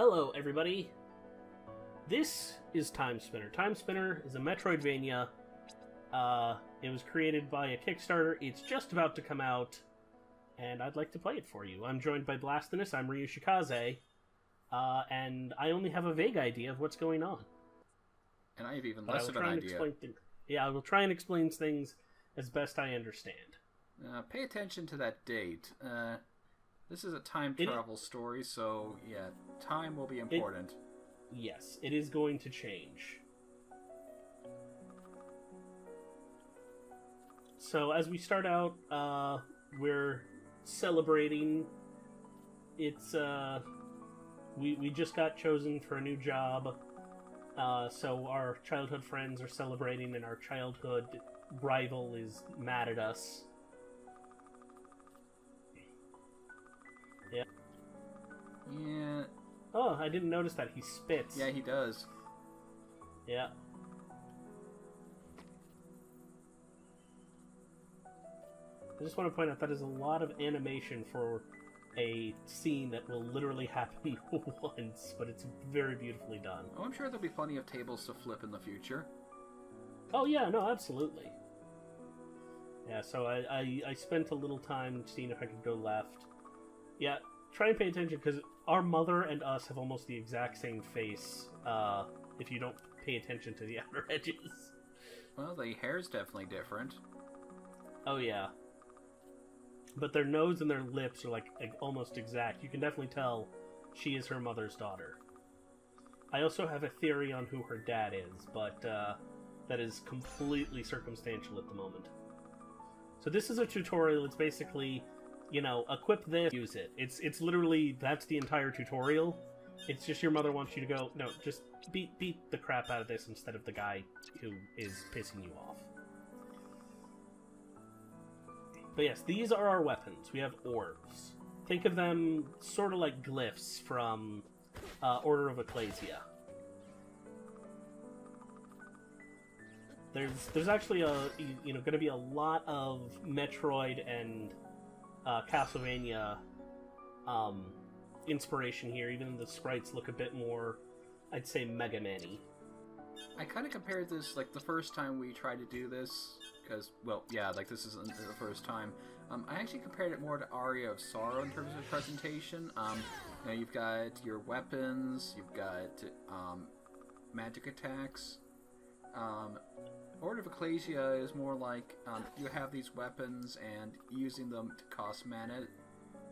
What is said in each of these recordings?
Hello, everybody. This is Timespiner. Timespiner is a Metroidvania. It was created by a Kickstarter. It's just about to come out, and I'd like to play it for you. I'm joined by Blastinus. I'm Ryushikaze, and I only have a vague idea of what's going on. And I have even less of an idea. I will try and explain things as best I understand. Pay attention to that date. This is a time travel story, so yeah, time will be important. Yes, it is going to change. So as we start out, we're celebrating. It's we just got chosen for a new job, so our childhood friends are celebrating, and our childhood rival is mad at us. Yeah. Yeah. Oh, I didn't notice that. He spits. Yeah, he does. Yeah. I just want to point out that is a lot of animation for a scene that will literally happen once, but it's very beautifully done. Oh, I'm sure there'll be plenty of tables to flip in the future. Oh yeah, no, absolutely. Yeah, so I spent a little time seeing if I could go left. Yeah, try and pay attention, because our mother and us have almost the exact same face, if you don't pay attention to the outer edges. Well, the hair's definitely different. Oh yeah. But their nose and their lips are like almost exact. You can definitely tell she is her mother's daughter. I also have a theory on who her dad is, but that is completely circumstantial at the moment. So this is a tutorial. It's basically, you know, equip this, use it. It's literally, that's the entire tutorial. It's just your mother wants you to go, no, just beat the crap out of this instead of the guy who is pissing you off. But yes, these are our weapons. We have orbs. Think of them sort of like glyphs from Order of Ecclesia. There's actually going to be a lot of Metroid and Castlevania inspiration here. Even the sprites look a bit more, I'd say, Mega Man-y. I kind of compared this, like, the first time we tried to do this, because, well, yeah, like, this isn't the first time. I actually compared it more to Aria of Sorrow in terms of presentation. You know, you've got your weapons, you've got magic attacks. Order of Ecclesia is more like you have these weapons and using them to cost mana,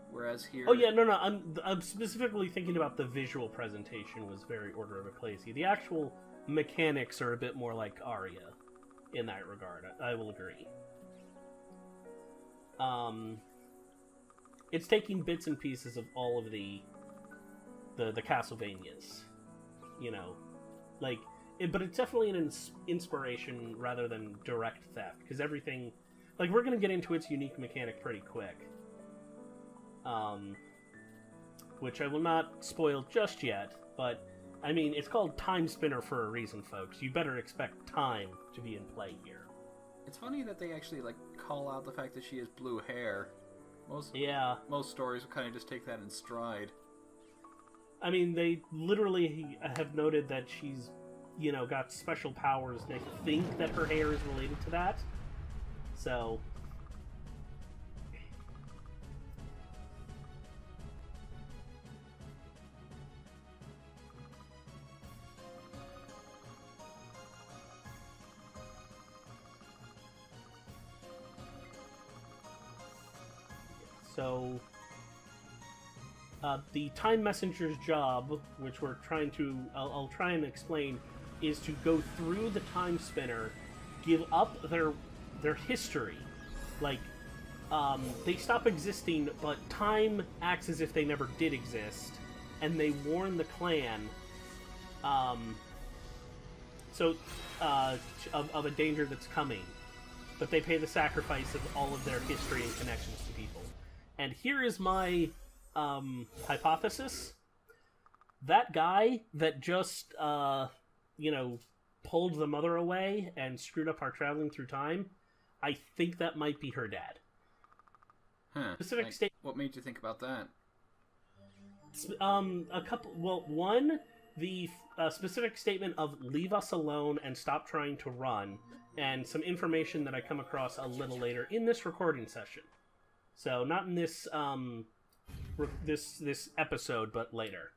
whereas here... Oh yeah, no, I'm specifically thinking about the visual presentation was very Order of Ecclesia. The actual mechanics are a bit more like Aria in that regard. I will agree. It's taking bits and pieces of all of the Castlevanias, you know, like, but it's definitely an inspiration rather than direct theft, because everything, like, we're gonna get into its unique mechanic pretty quick, which I will not spoil just yet, but I mean, it's called Timespiner for a reason, folks. You better expect time to be in play here. It's funny that they actually, like, call out the fact that she has blue hair. Most stories will kind of just take that in stride. I mean, they literally have noted that she's, you know, got special powers. They think that her hair is related to that. So... So, the Time Messenger's job, which we're trying to, I'll try and explain, is to go through the Time Spinner, give up their history. Like, they stop existing, but time acts as if they never did exist, and they warn the clan, of a danger that's coming. But they pay the sacrifice of all of their history and connections to people. And here is my hypothesis. That guy that just, you know, pulled the mother away and screwed up our traveling through time, I think that might be her dad. Huh. Specific state. What made you think about that? A couple. Well, one, the specific statement of "leave us alone and stop trying to run," and some information that I come across a little later in this recording session. So not in this this episode, but later.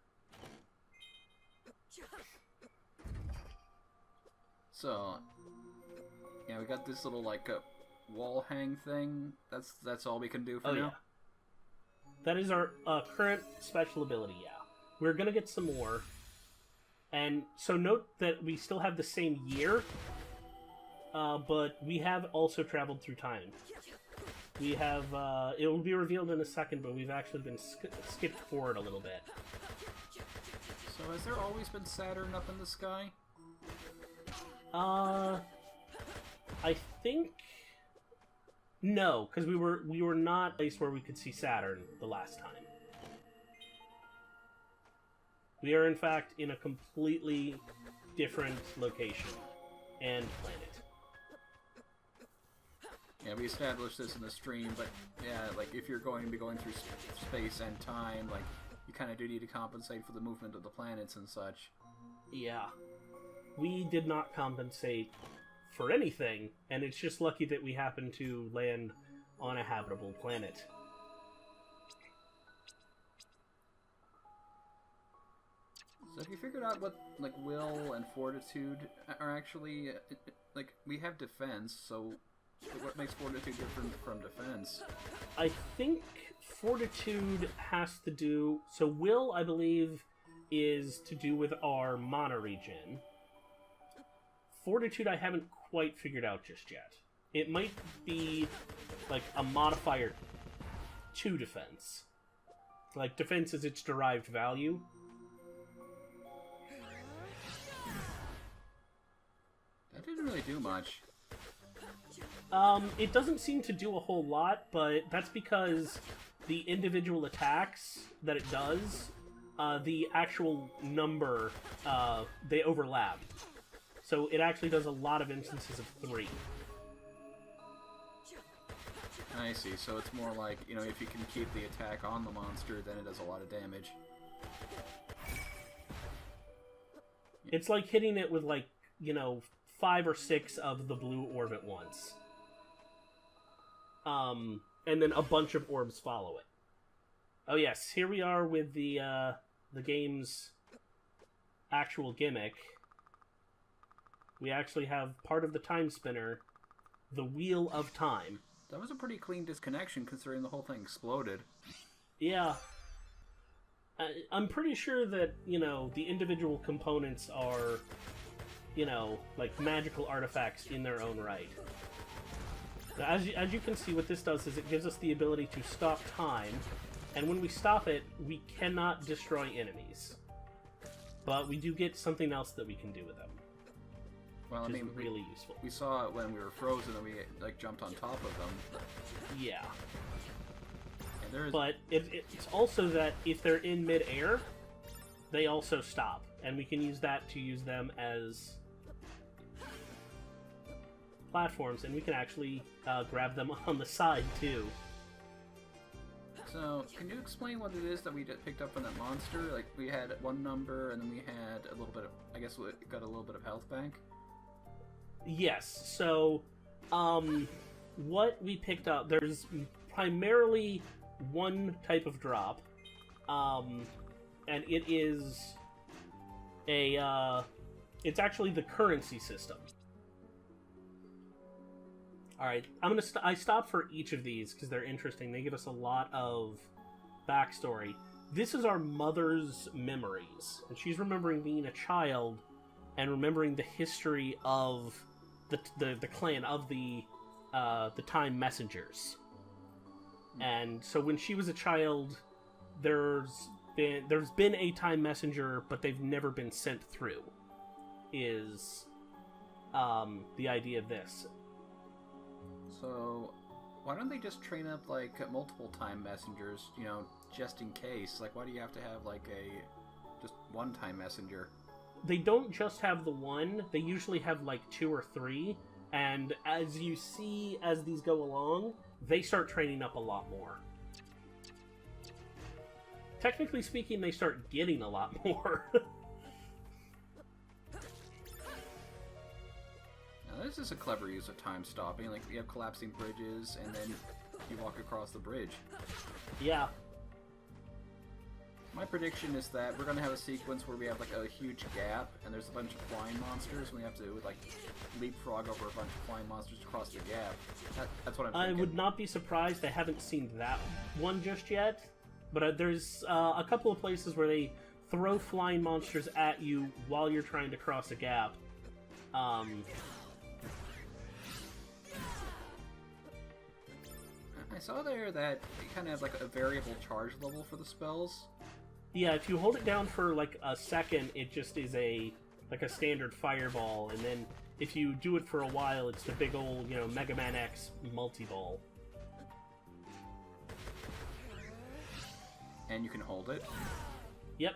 So, yeah, we got this little like wall hang thing. That's all we can do for now. Yeah. That is our current special ability. Yeah, we're gonna get some more, and so note that we still have the same year, but we have also traveled through time. We have it will be revealed in a second, but we've actually been skipped forward a little bit. So has there always been Saturn up in the sky? I think no, because we were not a place where we could see Saturn the last time. We are in fact in a completely different location and planet. Yeah, we established this in the stream, but yeah, like if you're going to be going through space and time, like you kind of do need to compensate for the movement of the planets and such. Yeah. We did not compensate for anything, and it's just lucky that we happened to land on a habitable planet. So have you figured out what, like, will and fortitude are actually, like, we have defense, so what makes fortitude different from defense? I think fortitude has to do... So will, I believe, is to do with our mana regen. Fortitude I haven't quite figured out just yet. It might be like a modifier to defense. Like defense is its derived value. That didn't really do much. It doesn't seem to do a whole lot, but that's because the individual attacks that it does, the actual number, they overlap. So it actually does a lot of instances of 3. I see, so it's more like, you know, if you can keep the attack on the monster, then it does a lot of damage. It's like hitting it with, like, you know, 5 or 6 of the blue orb at once. And then a bunch of orbs follow it. Oh yes, here we are with the game's actual gimmick. We actually have part of the Timespinner, the Wheel of Time. That was a pretty clean disconnection considering the whole thing exploded. Yeah. I'm pretty sure that, you know, the individual components are, you know, like magical artifacts in their own right. Now, as you can see, what this does is it gives us the ability to stop time, and when we stop it, we cannot destroy enemies. But we do get something else that we can do with them. Well, I mean, really useful. We saw it when we were frozen and we, like, jumped on top of them. Yeah. And but it's also that if they're in mid-air, they also stop. And we can use that to use them as platforms, and we can actually grab them on the side, too. So, can you explain what it is that we just picked up on that monster? Like, we had one number, and then we had a little bit of... I guess we got a little bit of health bank? Yes, so, what we picked up, there's primarily one type of drop, and it is it's actually the currency system. Alright, I stopped for each of these because they're interesting. They give us a lot of backstory. This is our mother's memories, and she's remembering being a child and remembering the history of the clan of the Time Messengers. And so when she was a child, there's been a Time Messenger, but they've never been sent through. Is the idea of this. So, why don't they just train up, like, multiple Time Messengers, you know, just in case? Like, why do you have to have, like, just one Time Messenger? They don't just have the one, they usually have, like, 2 or 3, and as you see as these go along, they start training up a lot more. technically speaking, they start getting a lot more. Now, this is a clever use of time stopping. Like, you have collapsing bridges, and then you walk across the bridge. Yeah. My prediction is that we're going to have a sequence where we have, like, a huge gap, and there's a bunch of flying monsters, and we have to, like, leapfrog over a bunch of flying monsters across the gap. That's what I'm thinking. I would not be surprised. I haven't seen that one just yet, but there's a couple of places where they throw flying monsters at you while you're trying to cross a gap. I saw there that you kind of have, like, a variable charge level for the spells. Yeah, if you hold it down for like a second, it just is like a standard fireball, and then if you do it for a while, it's the big old, you know, Mega Man X multi-ball. And you can hold it. Yep.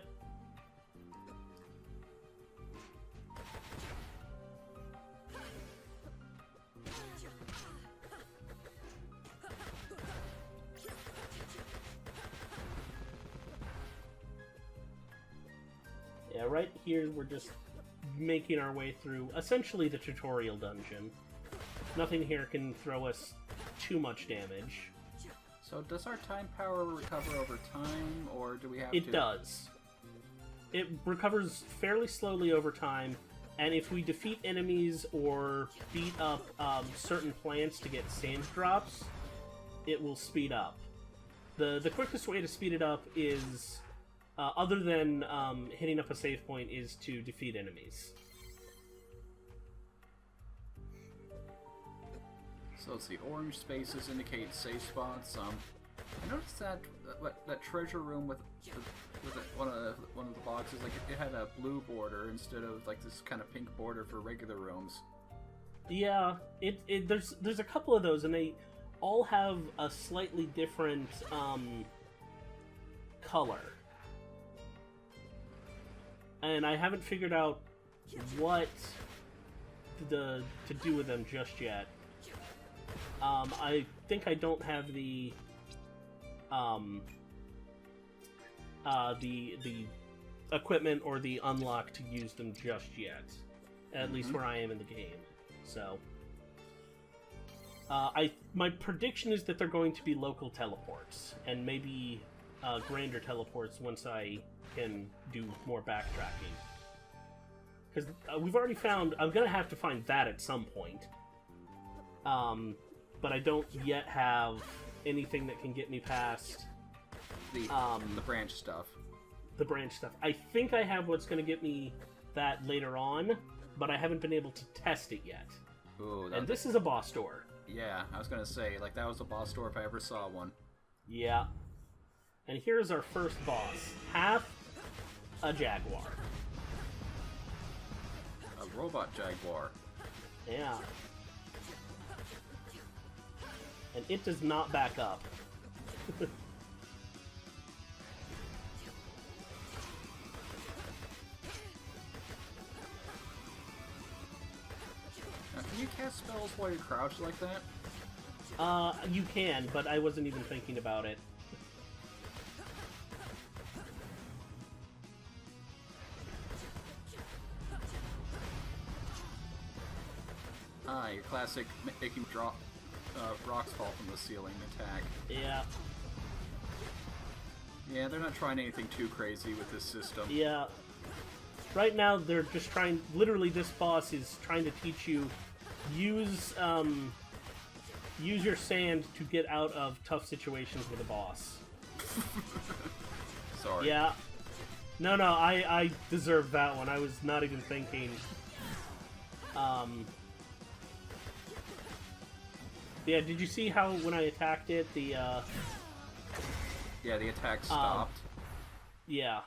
Yeah, right here we're just making our way through essentially the tutorial dungeon. Nothing here can throw us too much damage. So does our time power recover over time, or do we have to... It does. It recovers fairly slowly over time, and if we defeat enemies or beat up certain plants to get sand drops, it will speed up. The quickest way to speed it up is... other than hitting up a save point, is to defeat enemies. So let's see, orange spaces indicate safe spots. I noticed that that treasure room with one of the boxes, like it had a blue border instead of like this kind of pink border for regular rooms. Yeah, there's a couple of those, and they all have a slightly different color. And I haven't figured out what to do with them just yet. I think I don't have the equipment or the unlock to use them just yet. At least where I am in the game. So, my prediction is that they're going to be local teleports, and maybe grander teleports once I can do more backtracking. Because we've already found... I'm going to have to find that at some point. But I don't yet have anything that can get me past... The branch stuff. The branch stuff. I think I have what's going to get me that later on, but I haven't been able to test it yet. Ooh, and this is a boss door. Yeah, I was going to say, like, that was a boss door if I ever saw one. Yeah. And here's our first boss. Half a jaguar. A robot jaguar. Yeah. And it does not back up. Now, can you cast spells while you're crouched like that? You can, but I wasn't even thinking about it. Your classic making rocks fall from the ceiling attack. Yeah. Yeah, they're not trying anything too crazy with this system. Yeah. Right now, they're just trying... Literally, this boss is trying to teach you... Use your sand to get out of tough situations with a boss. Sorry. Yeah. No, I deserved that one. I was not even thinking. Yeah, did you see how when I attacked it, the Yeah, the attack stopped. Yeah.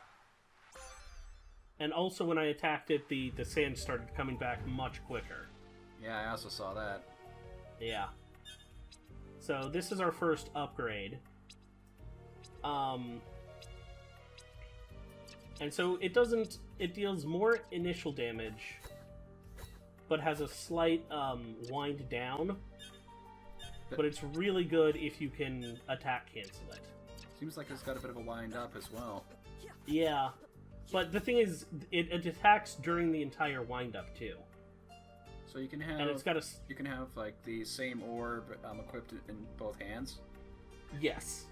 And also when I attacked it, the sand started coming back much quicker. Yeah, I also saw that. Yeah. So this is our first upgrade. And so it deals more initial damage, but has a slight wind down. But it's really good if you can attack cancel it. Seems like it's got a bit of a wind up as well. Yeah. But the thing is, it attacks during the entire wind-up, too. So you can have... And it's got a... You can have, like, the same orb equipped in both hands? Yes.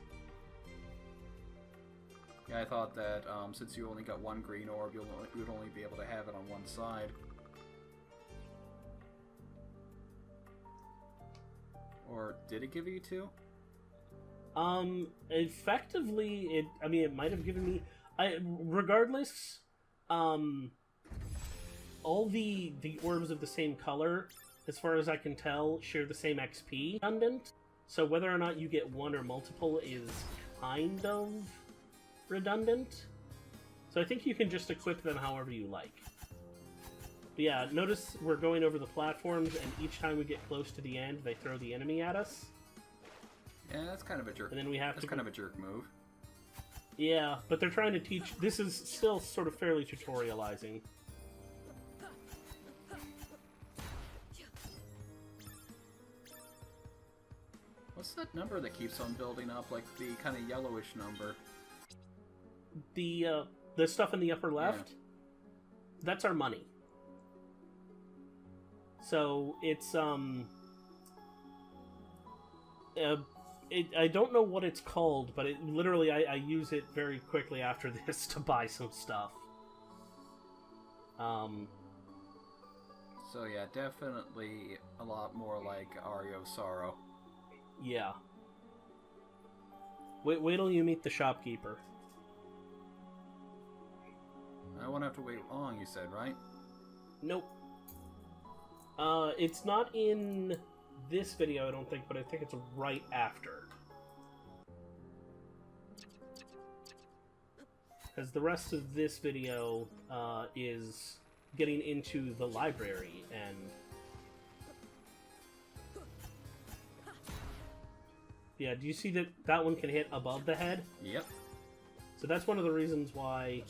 Yeah, I thought that since you only got one green orb, you would only be able to have it on one side. Or did it give you two? Effectively, it might have given me... regardless, all the orbs of the same color, as far as I can tell, share the same XP redundant. So whether or not you get one or multiple is kind of redundant. So I think you can just equip them however you like. But yeah, notice we're going over the platforms, and each time we get close to the end, they throw the enemy at us. Yeah, that's kind of a jerk. And then we have that's kind of a jerk move. Yeah, but they're trying to teach... This is still sort of fairly tutorializing. What's that number that keeps on building up, like the kind of yellowish number? The stuff in the upper left? Yeah. That's our money. So, it's, I don't know what it's called, but it literally, I use it very quickly after this to buy some stuff. So yeah, definitely a lot more like Aria of Sorrow. Yeah. Wait till you meet the shopkeeper. I won't have to wait long, you said, right? Nope. It's not in this video, I don't think, but I think it's right after. Because the rest of this video is getting into the library, and... Yeah, do you see that that one can hit above the head? Yep. So that's one of the reasons why...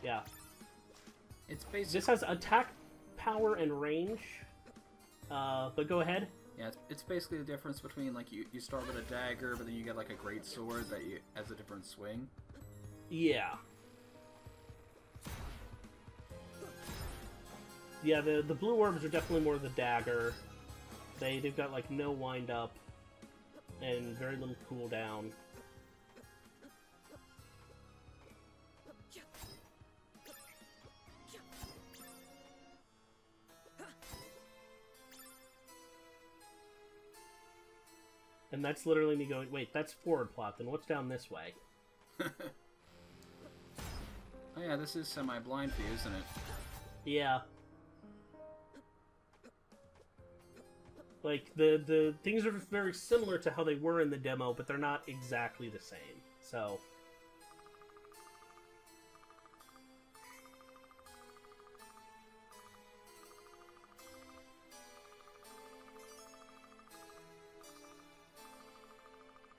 Yeah. It's basically... This has attack, power, and range. But go ahead. Yeah, it's basically the difference between, like, you start with a dagger, but then you get, like, a great sword that has a different swing. Yeah. Yeah, the blue orbs are definitely more the dagger. They've got, like, no wind up and very little cooldown. And that's literally me going, wait, that's forward plot, then what's down this way? Oh yeah, this is semi-blind for you, isn't it? Yeah. Like, the things are very similar to how they were in the demo, but they're not exactly the same, so...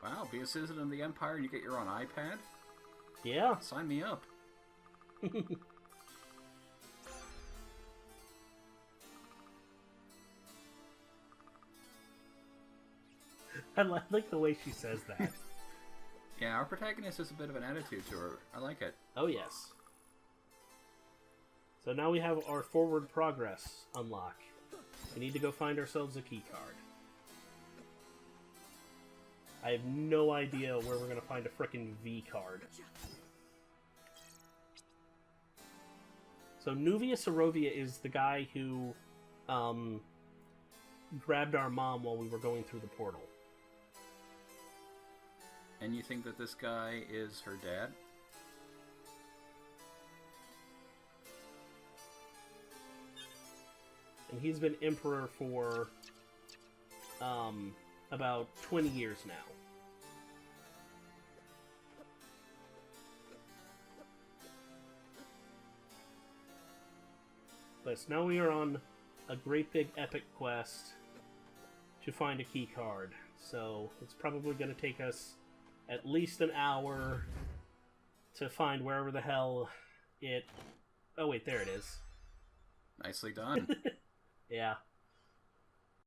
Wow, be a citizen of the Empire and you get your own iPad? Yeah. Sign me up. I like the way she says that. Yeah, our protagonist has a bit of an attitude to her. I like it. Oh, yes. So now we have our forward progress unlock. We need to go find ourselves a key card. I have no idea where we're gonna find a frickin' V card. So Nuvia Sorovia is the guy who grabbed our mom while we were going through the portal. And you think that this guy is her dad? And he's been emperor for about 20 years now. But now we are on a great big epic quest to find a key card. So it's probably going to take us at least an hour to find wherever the hell it... Oh wait, there it is. Nicely done. Yeah.